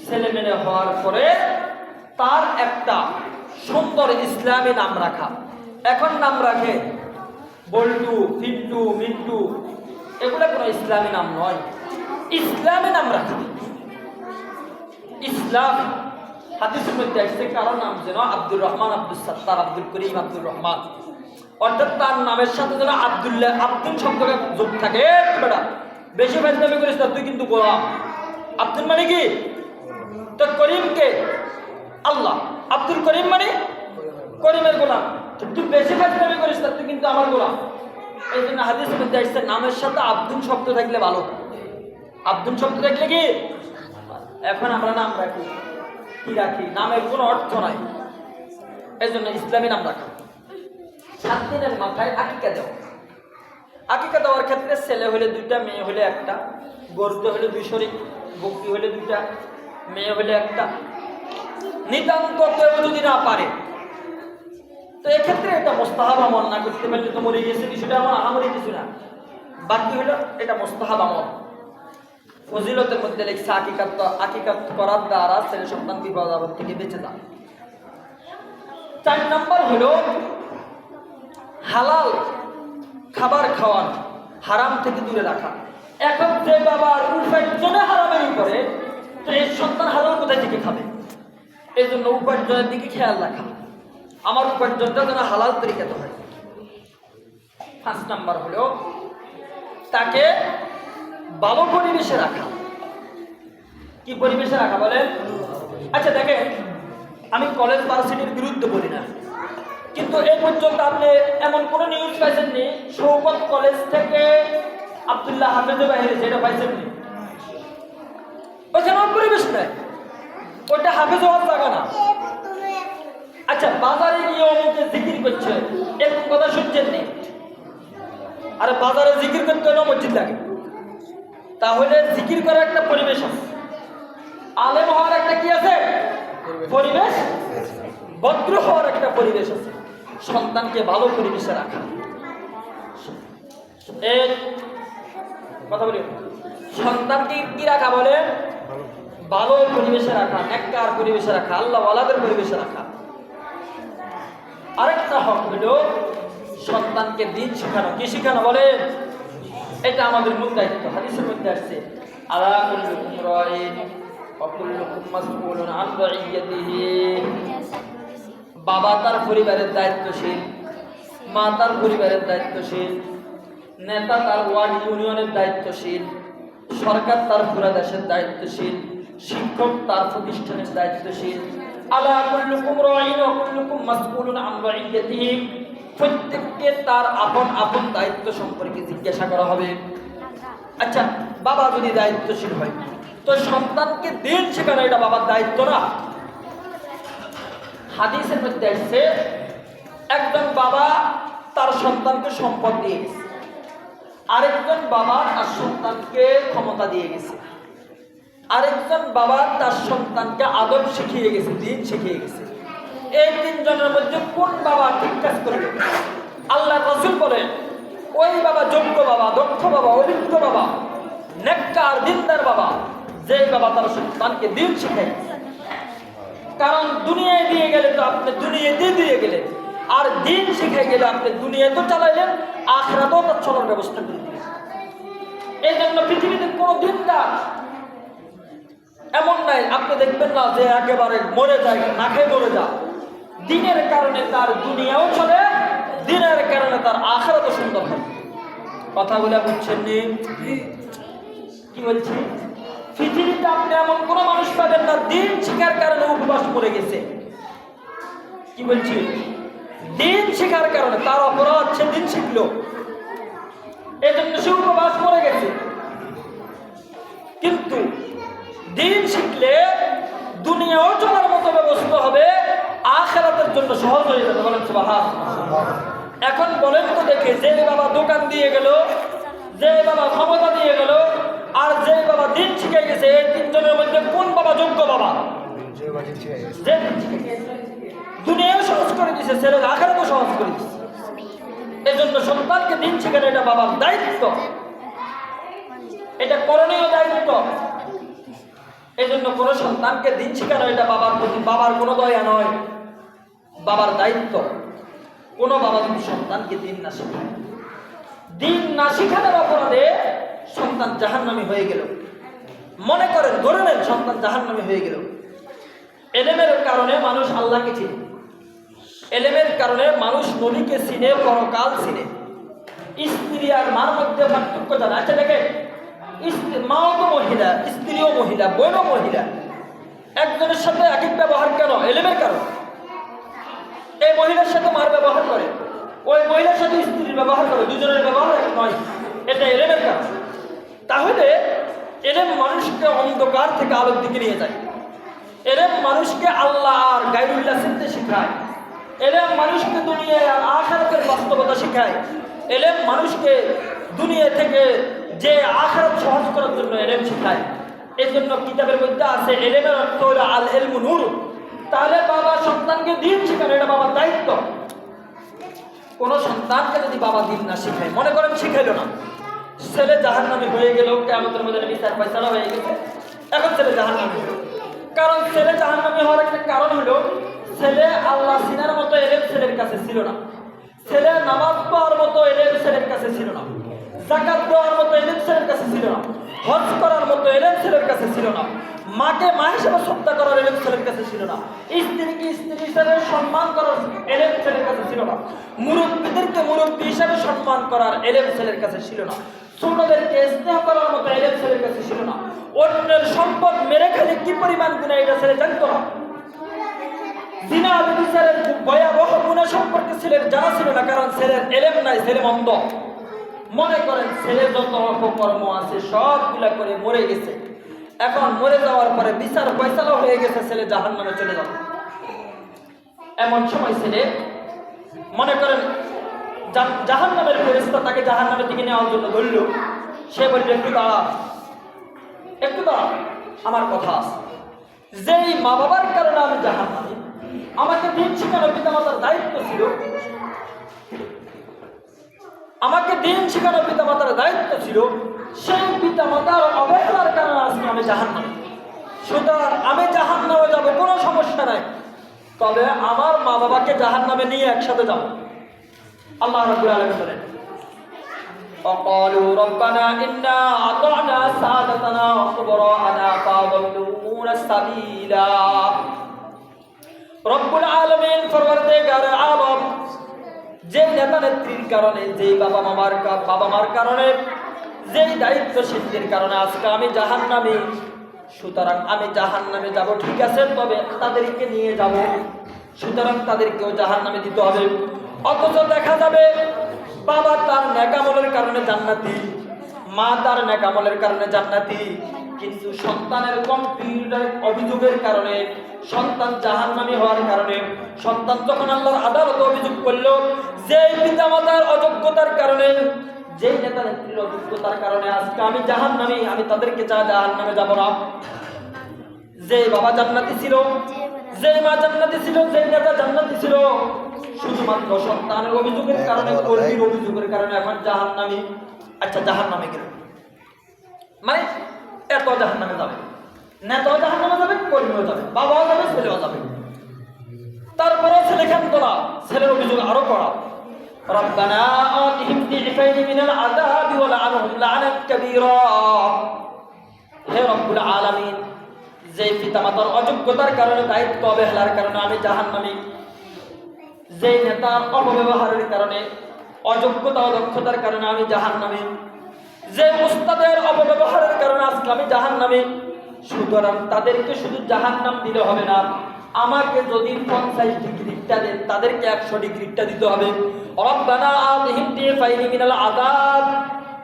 ছেলে মেয়ে হওয়ার পরে তার একটা সুন্দর ইসলামী নাম রাখা। এখন নাম রাখে বল্টু, পিন্টু, মিন্টু, এগুলো কোনো ইসলামী নাম নয়। ইসলামী নাম রাখা, ইসলাম হাদিসের মধ্যে আসছে কারো নাম যেন আব্দুর রহমান, আব্দুল সত্তার, আব্দুল করিম, আব্দুর রহমান, অর্থাৎ তার নামের সাথে যেন আব্দুল্লাহ, আব্দুল শব্দটা যোগ থাকে। বেটা বেশি ফাজলামি করিস না, তুই কিন্তু গোলাম। আব্দুল মানে কি? তো করিম কে? আল্লাহ। আব্দুল করিম মানে করিমের গোলাম। তুই বেশি ফাজলামি করিস না, তুই কিন্তু আমার গোলাম। এই জন্য হাদিসের মধ্যে আসছে নামের সাথে আব্দুল শব্দ থাকলে ভালো। আব্দুল শব্দ থাকলে কি, এখন আমরা নাম রাখি কি রাখি, নামের কোনো অর্থ নাই, এই জন্য ইসলামী নাম রাখা। 7 দিনের মাথায় আকিকা দেওয়া। আকিকা দেওয়ার ক্ষেত্রে ছেলে হলে 2টা, মেয়ে হলে 1টা, গরুতে হলে 2 শরীক, বকরি হলে 2টা, মেয়ে হলে 1টা। নিতান্ত কেউ যদি না পারে তো এক্ষেত্রে এটা মোস্তাহাব আমল, না করতে পারলে তো মরে গেছে, বিষয়টা আমারই কিছু না, বাকি হলো এটা মোস্তাহাব আমল। ফজিলতের মধ্যে লেখছে আকিকাত করার দ্বারা ছেলে সন্তান বিপদ আপদ থেকে বেঁচে যায়। 4 নম্বর হলো হালাল খাবার খাওয়ান, হারাম থেকে দূরে রাখা। এখন যে বাবার উপার্জনে হারামেরই করে, তো এই সন্তান হালাল কোথায় থেকে খাবে? এই জন্য উপার্জনের দিকে খেয়াল রাখা, আমার উপার্জনটা যেন হালাল তরিকাতে হয়। 5 নাম্বার হলো তাকে ভালো পরিবেশে রাখা। কি পরিবেশে রাখা বলেন? আচ্ছা দেখেন, আমি কলেজ ভার্সিটির বিরুদ্ধে বলি না, কিন্তু এই পর্যন্ত আপনি এমন কোনো নিউজ পাইছেননি শৌকত কলেজ থেকে আব্দুল্লাহ হাফেজে বাইরে, যেটা পাইছেননি? ওইখানে পরিবেশ নেই, ওইটা হাফেজ হওয়ার জায়গা না। আচ্ছা, বাজারে গিয়ে অমুকে জিকির করছে, এরকম কথা শুনছেন নি? আরে বাজারে জিকির করতে হলে মসজিদ লাগে, তাহলে জিকির করার একটা পরিবেশ আছে, আলেম হওয়ার একটা কি আছে পরিবেশ, ভদ্র হওয়ার একটা পরিবেশ আছে। সন্তানকে ভালো পরিবেশে রাখা, এই কথা বলি, সন্তানকে কি রাখা বলে? ভালো পরিবেশে রাখা, নেককার পরিবেশে রাখা, আল্লাহ ওয়ালাদের পরিবেশে রাখা। আরেকটা হক হলো সন্তানকে দিন শেখানো। কি শেখানো বলে? এটা আমাদের মূল দায়িত্ব। হাদিসের মধ্যে আসছে আলা কুল্লুকুম রাইন ওয়া কুল্লুকুম মাসউলুন আন রাইয়াতিহি। বাবা তার পরিবারের দায়িত্বশীল, মা তার পরিবারের দায়িত্বশীল, নেতা তার ওয়ার্ড ইউনিয়নের দায়িত্বশীল, সরকার তার পুরা দেশের দায়িত্বশীল, শিক্ষক তার প্রতিষ্ঠানের দায়িত্বশীল। আলা কুল্লুকুম রাইন ওয়া কুল্লুকুম মাসউলুন আন রাইয়াতিহি। প্রত্যেককে তার আপন আপন দায়িত্ব সম্পর্কে জিজ্ঞাসা করা হবে। আচ্ছা, বাবা যদি দায়িত্বশীল হয় তো সন্তানকে দিন শেখানো এটা বাবার দায়িত্ব না? হাদিসের মধ্যে আসছে একজন বাবা তার সন্তানকে সম্পদ দিয়ে গেছে, আরেকজন বাবা তার সন্তানকে ক্ষমতা দিয়ে গেছে, আরেকজন বাবা তার সন্তানকে আদব শিখিয়ে গেছে, দিন শিখিয়ে গেছে। এই 3 জনের মধ্যে কোন বাবা ঠিক কাজ করবে? আল্লাহ রাসূল বলেন ওই বাবা যোগ্য বাবা, দক্ষ বাবা, অভিজ্ঞ বাবা, নেককার দিনদার বাবা, যে বাবা তার সন্তানকে দিন শিখায়। কারণ দুনিয়ায় দিয়ে গেলে তো আপনি দুনিয়াতে দিয়ে গেলেন, আর দিন শিখাই গেলে আপনি দুনিয়া তো চালাইলেন, আখিরাতেও তার চলার ব্যবস্থা করলেন। এই জন্য পৃথিবীতে কোনো দিনদার এমন নাই আপনি দেখবেন না যে একেবারে মরে যায়, না খেয়ে মরে যায়। দিনের কারণে তার দুনিয়াও চলে, দিনের কারণে তার আখিরাতও সুন্দর হয়। কথাগুলো বুঝছেন নি? কি বলছি? পৃথিবীতে আপনি এমন কোন মানুষ পাবেন না দিন শিখার কারণে উপবাস করে গেছে। কি বলছি? দিন শিখার কারণে তার অপরাধ, সে দিন শিখলো, এই জন্য সে উপবাস করে গেছে। কিন্তু দিন শিখলে দুনিয়াও চলার মতো ব্যবস্থা হবে, আখিরাতের জন্য সহজ হয়ে যাবে। বলেন সুবহানাল্লাহ। এখন বলেন তো দেখে, যে বাবা দোকান দিয়ে গেল, যে বাবা ক্ষমতা দিয়ে গেল, আর যে বাবা দিন শিখে গেছে, এই 3 জনের মধ্যে কোন বাবা যোগ্য বাবা? যে দুনিয়াও সহজ করে দিয়েছে, ছেলের আখিরাতও সহজ করে দিয়েছে। এই জন্য সন্তানকে দিন শেখানো এটা বাবার দায়িত্ব, এটা করণীয় দায়িত্ব। এই জন্য কোন সন্তানকে দিন শেখানো এটা বাবার প্রতি বাবার কোনো দয়া নয়, বাবার দায়িত্ব। কোন বাবা যদি সন্তানকে দিন না শেখায়, দিন না শেখানোর অপরাধে সন্তান জাহান্নামী হয়ে গেল। মনে করেন, ধরে নেন সন্তান জাহান্নামী হয়ে গেল। এলেমের কারণে মানুষ আল্লাহকে চিনে, এলেমের কারণে মানুষ নবীকে চিনে, পরকাল চিনে, স্ত্রী আর মার মধ্যে পার্থক্য জানে। আচ্ছা দেখেন, মাও তো মহিলা, স্ত্রীও মহিলা, বোনও মহিলা, একজনের সাথে এক ব্যবহার কেন? এলেমের কারণ। এই মহিলার সাথে মার ব্যবহার করে, ওই মহিলার সাথে স্ত্রীর ব্যবহার করে, দুজনের ব্যবহার এক নয়, এটা এলেমের কাজ। তাহলে এলেম মানুষকে অন্ধকার থেকে আলোর দিকে নিয়ে যায়। এলেম মানুষকে আল্লাহ আর গায়রুল্লাহ চিনতে শেখায়। এলেম মানুষকে দুনিয়ায় আর আখিরাতের বাস্তবতা শেখায়। এলেম মানুষকে দুনিয়া থেকে যে আখিরাত সহজ করার জন্য এলেম শেখায়। এই জন্য কিতাবের মধ্যে আছে এলেমের অর্থ হলো আল ইলমু নূর। তাহলে বাবা সন্তানকে দিন শেখানো, এটা বাবার দায়িত্ব। কোনো সন্তানকে যদি বাবা দিন না শেখায়, মনে করেন শিখাইলো না, ছেলে জাহান্নামী হয়ে গেল, কিয়ামতের মধ্যে বিচার ফয়সালা হয়ে গেছে, এখন ছেলে জাহান্নামী হলো। কারণ ছেলে জাহান্নামী হওয়ার একটা কারণ হলো ছেলে আল্লাহ চিনার মতো এলেম ছেলের কাছে ছিল না, ছেলে নামাজ পড়ার মতো এলেম ছেলের কাছে ছিল না, যাকাত দেওয়ার মতো এলেম ছেলের কাছে ছিল না, হজ করার মতো এলেম ছেলের কাছে ছিল না, মাকে মা হিসেবে শ্রদ্ধা করার এলেম ছেলের কাছে ছিল না, স্ত্রীকে স্ত্রী হিসেবে সম্মান করার এলেম ছেলের কাছে ছিল না, মুরব্বীদেরকে মুরব্বী হিসেবে সম্মান করার এলেম ছেলের কাছে ছিল না, ছোটদেরকে স্নেহ করার মতো এলেম ছেলের কাছে ছিল না, অন্যের সম্পদ মেরে খেলে কি পরিমাণ গুনাহ এটা ছেলে জানতো না, জিনা ব্যভিচারের ভয়াবহ গুনাহ সম্পর্কে ছেলের জানা ছিল না, কারণ ছেলের এলেম নাই, ছেলে অন্ধ। মনে করেন ছেলে যত অপকর্ম আছে সবগুলা করে মরে গেছে, এখন মরে যাওয়ার পরে বিচার ফয়সালা হয়ে গেছে, ছেলে জাহান্নামে চলে যাবে। এমন সময় ছেলে মনে করেন জাহান্নামের ফেরেশতা তাকে জাহান্নামের দিকে নেওয়ার জন্য ধরল। সে বলল, একটু দাঁড়া, একটু দাঁড়া, আমার কথা আছে। যেই মা বাবার কারণে আমি জাহান্নামী, আমাকে দিন শিখানো পিতামাতার দায়িত্ব ছিল, আমাকে দিন শিখানো পিতামাতার দায়িত্ব ছিল, সেই পিতামাতার অবহেলার কারণে আজকে আমি জাহান্নামী। সুতরাং আমি জাহান্নামে যাব, কোনো সমস্যা নাই, তবে আমার মা বাবাকে জাহান্নামে নিয়ে একসাথে যাব। আল্লাহ রাব্বুল আলামিন বলেন, وقالوا ربنا إنا أطعنا سادتنا وكبراءنا فأضلونا السبيلا। রব্বুল আলামিন পরওয়ারদিগার আলম, যে নেতা নেত্রীর কারণে, যেই বাবা মার কারণে, যেই দায়িত্বশীলদের কারণে আজকে আমি জাহান্নামী, সুতরাং আমি জাহান্নামে যাব, ঠিক আছে, তবে তাদেরকে নিয়ে যাব, সুতরাং তাদেরকেও জাহান্নামে দিতে হবে। অথচ দেখা যাবে বাবা তার নেকামলের কারণে জান্নাতি, মা তার নেকামলের কারণে জান্নাতি, কিন্তু সন্তানের কম্পিউটার অভিযোগের কারণে, সন্তান জাহান্নামী হওয়ার কারণে, সন্তান যখন আল্লাহর আদালতে অভিযোগ করলো, যেই পিতামাতার অযোগ্যতার কারণে, যেই নেতা নেত্রীর অযোগ্যতার কারণে আজকে আমি জাহান্নামী, আমি তাদেরকে জাহান্নামে যাব না। যেই বাবা জান্নাতি ছিল, যেই মা জান্নাতি ছিল, যেই নেতা জান্নাতি ছিল, শুধুমাত্র সন্তানের অভিযোগের কারণে, কর্মীর অভিযোগের কারণে এখন জাহান্নামী। আচ্ছা, জাহান্নামে গেল মানে এত জাহান্নামে যাবে, নেতাও জাহান্নামে যাবে, কর্মীও যাবে, বাবাও যাবে, ছেলেও যাবে। তারপরেও ছেলে ক্ষান্ত না, ছেলের অভিযোগ আরো করা, রব্বানা আতিহিম দিফাইনি মিনাল আযাবি ওয়ালআনহুম লা'নান কাবীরা। হে রব্বুল আলামিন, যে পিতামাতার অযোগ্যতার কারণে, দায়িত্ব অবহেলার কারণে আমি জাহান্নামী, যে নেতার অপব্যবহারের কারণে, অযোগ্যতা অদক্ষতার কারণে আমি জাহান্নামী, যে উস্তাদের অপব্যবহারের কারণে আজকে আমি জাহান্নামী, সুতরাং তাদেরকে শুধু জাহান্নাম দিলে হবে না, আমাকে যদি 50 ডিগ্রিটা দেন, তাদেরকে 100 ডিগ্রিটা দিতে হবে। রব্বানা আতিহিম দিফাইনি মিনাল আযাব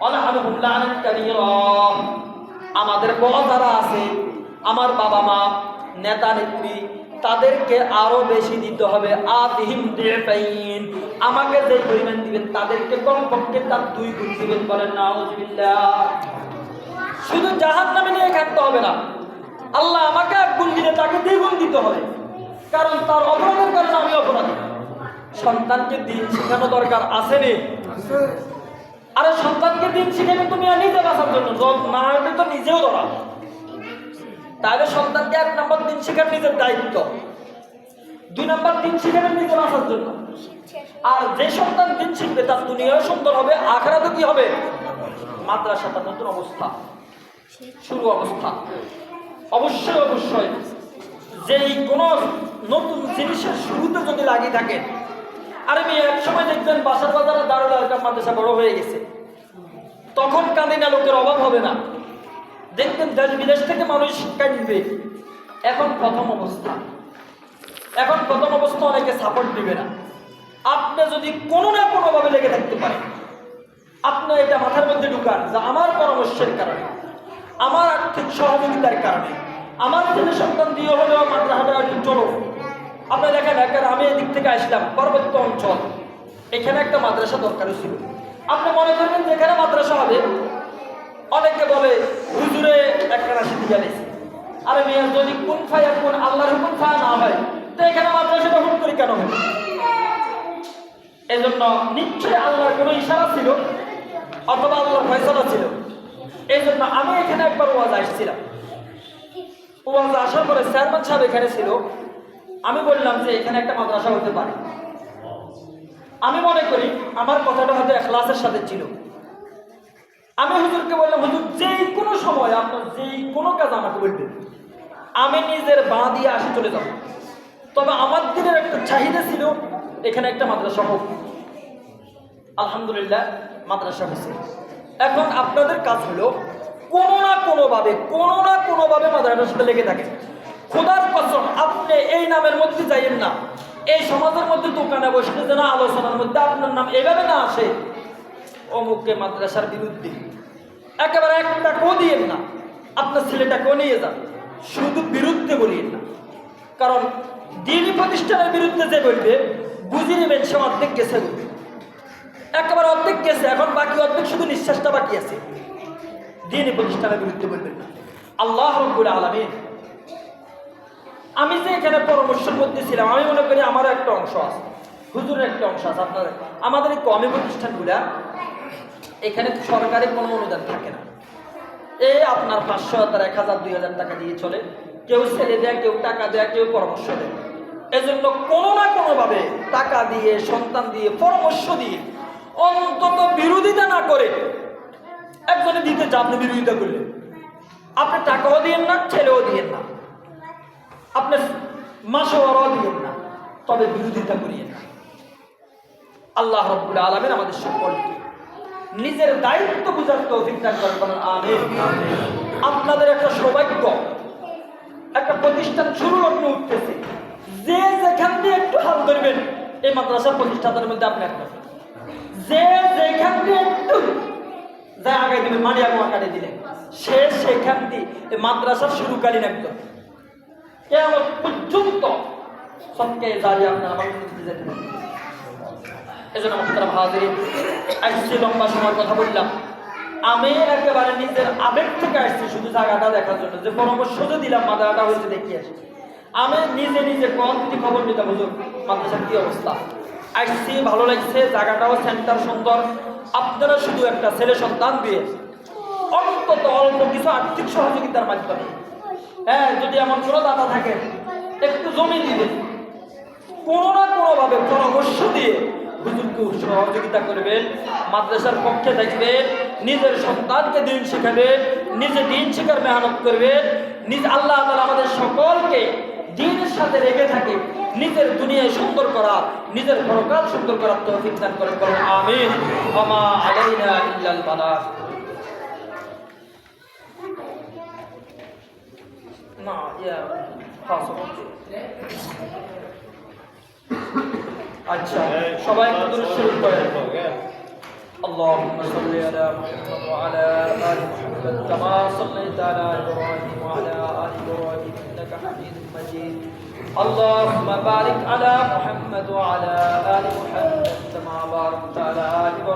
ওয়ালআনহুম লা'নান কাবীরা। আমাদের বড় যারা আছে, আমার বাবা মা, নেতা নেত্রী, তাদেরকে আরো বেশি দিতে হবে। আতিহিম দিফাইন, আমাকে যে পরিমাণ দিবেন তাদেরকে কমপক্ষে তার 2 গুণ দিবেন। বলেন নাউযুবিল্লাহ। শুধু জাহান্নামে নিয়ে থাকতে হবে না, আল্লাহ আমাকে 1 গুণ দিলে তাকে 2 গুণ দিতে হবে, কারণ তার অপরাধের কারণে আমি অপরাধী। সন্তানকে দিন শেখানো দরকার আছে নি? আরে সন্তানকে দিন শিখাবে তুমি নিজে বাঁচার জন্য, না হলে তো নিজেও ধরা। তাহলে সন্তানকে 1 নম্বর দিন শেখার নিজের দায়িত্ব, 2 নম্বর দিন শিখাবেন নিজে বাঁচার জন্য। আর যে সন্তান দিন শিখবে তার দুনিয়াও সুন্দর হবে, আখিরাতে কি হবে? মাদ্রাসাটা নতুন অবস্থা, শুরু অবস্থা। অবশ্যই অবশ্যই যেই কোনো নতুন জিনিসের শুরুতে যদি লাগিয়ে থাকে, আরে মেয়ে এক সময় দেখবেন বাসার বাজারে দারুল আরকাম মাদ্রাসা বড় হয়ে গেছে, তখন কাঁদিনা লোকের অভাব হবে না, দেখবেন দেশ বিদেশ থেকে মানুষ শিক্ষা নিবে। এখন প্রথম অবস্থা অনেকে সাপোর্ট দিবে না। আপনি যদি কোনো না কোনোভাবে লেগে থাকতে পারেন, আপনি এটা মাথার মধ্যে ঢুকান যে আমার পরামর্শের কারণে, আমার আর্থিক সহযোগিতার কারণে, আমার ছেলে সন্তান দিয়ে হলেও মাদ্রাসাটা একটু চলো। আপনি দেখেন, এখন আমি এদিক থেকে আসলাম পার্বত্য অঞ্চল, এখানে একটা মাদ্রাসা দরকারই ছিল। আপনি মনে করবেন যে এখানে মাদ্রাসা হবে, অনেকে বলে হুজুরে একটা রাশি দিয়ে গেছে। আরে মেয়ে, যদি কোন ফায়া কোন আল্লাহর হুকুম ফায়া না হয় তো এখানে মাদ্রাসাটা হুকুম করে কেন হবে? এই জন্য নিশ্চয়ই আল্লাহর কোনো ইশারা ছিল অথবা আল্লাহর ফয়সালা ছিল। এই জন্য আমি এখানে একবার ওয়াজ আসছিলাম। ওয়াজ আসার পরে চেয়ারম্যান সাহেব এখানে ছিল। আমি বললাম যে এখানে একটা মাদ্রাসা হতে পারে। আমি মনে করি আমার কথাটা হয়তো ইখলাসের সাথে ছিল। আমি হুজুরকে বললাম, হুজুর যেই কোনো সময় আপনার যেই কোনো কাজ আমাকে বলবেন, আমি নিজের বাঁ দিয়ে আসি চলে যাব। তবে আমার দিনের একটা চাহিদা ছিল এখানে একটা মাদ্রাসা হোক। আলহামদুলিল্লাহ মাদ্রাসা হয়েছে। এখন আপনাদের কাজ হলো কোনো না কোনোভাবে মাদ্রাসার সাথে লেগে থাকে। খোদার কসম, আপনি এই নামের মধ্যে যাইয়েন না। এই সমাজের মধ্যে দোকানে বসলে যেন আলোচনার মধ্যে আপনার নাম এভাবে না আসে অমুকে মাদ্রাসার বিরুদ্ধে। একেবারে একটা কো দিয়েন না, আপনার ছেলেটাকেও নিয়ে যান, শুধু বিরুদ্ধে বলিয়েন না। কারণ দিনী প্রতিষ্ঠানের বিরুদ্ধে যে বলবে, বুঝে নেবেন সে অর্ধেক গেছে, একেবারে অর্ধেক গেছে, এখন বাকি অর্ধেক শুধু নিঃশ্বাসটা বাকি আছে। দিনী প্রতিষ্ঠানের বিরুদ্ধে বলবেন না। আল্লাহ রাব্বুল আলামিন, আমি যে এখানে পরামর্শের মধ্যে ছিলাম, আমি মনে করি আমারও একটা অংশ আছে, হুজুরের একটা অংশ আছে। আপনাদের আমাদের এই কমি প্রতিষ্ঠানগুলা এখানে সরকারি কোনো অনুদান থাকে না। এই আপনার 500, 1000, 2000 টাকা দিয়ে চলে। কেউ ছেলে দেয়, কেউ টাকা দেয়, কেউ পরামর্শ দেয়। এজন্য কোনো না কোনোভাবে টাকা দিয়ে, সন্তান দিয়ে, পরামর্শ দিয়ে অন্তত বিরোধিতা না করে, একজনে দিতে যা আপনি বিরোধিতা করলেন, আপনি টাকাও দিয়েন না, ছেলেও দিয়েন না, আপনি মাসওয়ারাও দিয়েন না, তবে বিরোধিতা করিয়েন না। আল্লাহ রাব্বুল আলামিন আমাদের সকলকে নিজের দায়িত্ব বুঝার তৌফিক দান করেন। আমিন। আপনাদের একটা সৌভাগ্য, একটা প্রতিষ্ঠান শুরু লগ্ন উঠতেছে। যে যেখান দিয়ে একটু হাল ধরবেন, এই মাদ্রাসার প্রতিষ্ঠানের মধ্যে আপনি একটা, যে যেখান দিয়ে একটু যা আগাই দিবেন, মারিয়া গোয়া কাটে দিলেন, সে সেখান দিয়ে এই মাদ্রাসার শুরুকালীন একদম কেমন পর্যন্ত সবকে দাঁড়িয়ে আপনার আমার যেতে পারেন। এই জন্য মোহতারাম হাজিরিন, আসছি লম্বা সময় কথা বললাম। আমি একেবারে নিজের আবেগ থেকে আসছি শুধু জায়গাটা দেখার জন্য, যে পরামর্শ দিলাম মাদ্রাসাটা হয়েছে দেখিয়ে আসি। আমি নিজে কোয়ান্টিটি খবর নিতাম, হুজুর মাদ্রাসার কি অবস্থা। আসছি, ভালো লাগছে, জায়গাটাও সেন্টার সুন্দর। আপনারা শুধু একটা ছেলে সন্তান দিয়ে অন্তত অল্প কিছু আর্থিক সহযোগিতার মাধ্যমে, হ্যাঁ, যদি এমন কোনো দাতা থাকে একটু জমি দিবে, কোনো না কোনোভাবে পরামর্শ দিয়ে হুজুরকে সহযোগিতা করবেন, মাদ্রাসার পক্ষে থাকবেন, নিজের সন্তানকে দিন শেখাবেন, নিজে দিন শেখার মেহনত করবেন। আল্লাহ তাআলা আমাদের সকলকে দিনের সাথে রেখে থাকে নিজের দুনিয়ায় সুন্দর করা, নিজের পরকাল সুন্দর করার তৌফিক দান করেন। আমিন। ওয়া মা আলাইনা ইল্লাল বালাগ। না আচ্ছা, সবাই দুরূদ শরীফ পড়েন। اللهم صل على محمد وعلى آل محمد كما صليت على إبراهيم وعلى آل إبراهيم إنك حميد مجيد. اللهم بارك على محمد وعلى آل محمد كما باركت على آل إبراهيم